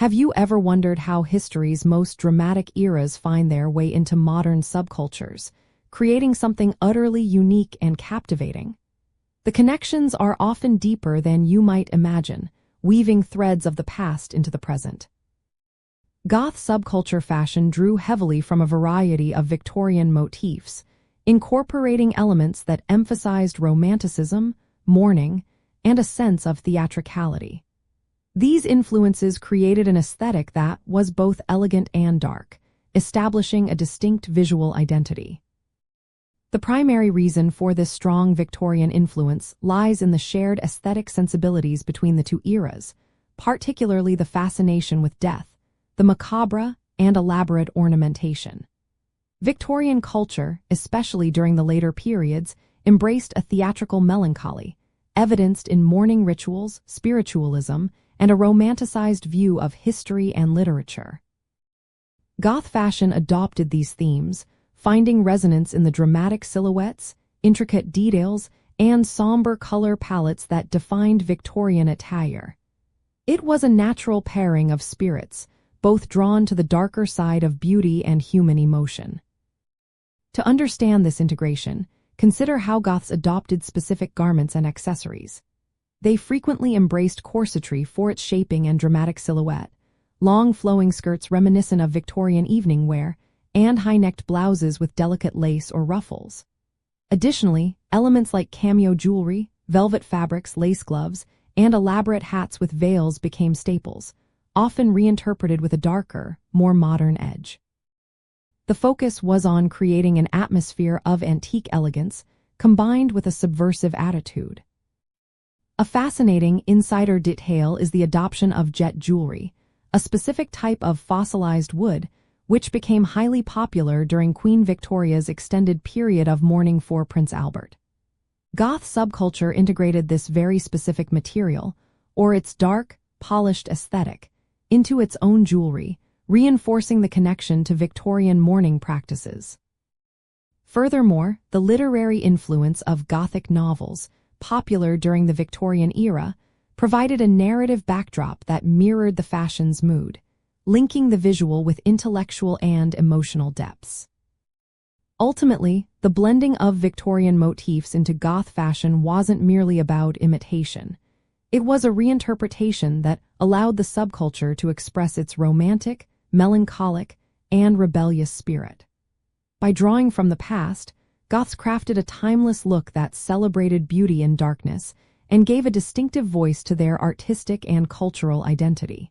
Have you ever wondered how history's most dramatic eras find their way into modern subcultures, creating something utterly unique and captivating? The connections are often deeper than you might imagine, weaving threads of the past into the present. Goth subculture fashion drew heavily from a variety of Victorian motifs, incorporating elements that emphasized romanticism, mourning, and a sense of theatricality. These influences created an aesthetic that was both elegant and dark, establishing a distinct visual identity. The primary reason for this strong Victorian influence lies in the shared aesthetic sensibilities between the two eras, particularly the fascination with death, the macabre, and elaborate ornamentation. Victorian culture, especially during the later periods, embraced a theatrical melancholy, evidenced in mourning rituals, spiritualism, and a romanticized view of history and literature. Goth fashion adopted these themes, finding resonance in the dramatic silhouettes, intricate details, and somber color palettes that defined Victorian attire. It was a natural pairing of spirits, both drawn to the darker side of beauty and human emotion. To understand this integration, consider how Goths adopted specific garments and accessories. They frequently embraced corsetry for its shaping and dramatic silhouette, long flowing skirts reminiscent of Victorian evening wear, and high-necked blouses with delicate lace or ruffles. Additionally, elements like cameo jewelry, velvet fabrics, lace gloves, and elaborate hats with veils became staples, often reinterpreted with a darker, more modern edge. The focus was on creating an atmosphere of antique elegance, combined with a subversive attitude. A fascinating insider detail is the adoption of jet jewelry, a specific type of fossilized wood, which became highly popular during Queen Victoria's extended period of mourning for Prince Albert. Goth subculture integrated this very specific material, or its dark, polished aesthetic, into its own jewelry, reinforcing the connection to Victorian mourning practices. Furthermore, the literary influence of Gothic novels, popular during the Victorian era, provided a narrative backdrop that mirrored the fashion's mood, linking the visual with intellectual and emotional depths. Ultimately, the blending of Victorian motifs into Goth fashion wasn't merely about imitation. It was a reinterpretation that allowed the subculture to express its romantic, melancholic, and rebellious spirit. By drawing from the past, Goths crafted a timeless look that celebrated beauty in darkness and gave a distinctive voice to their artistic and cultural identity.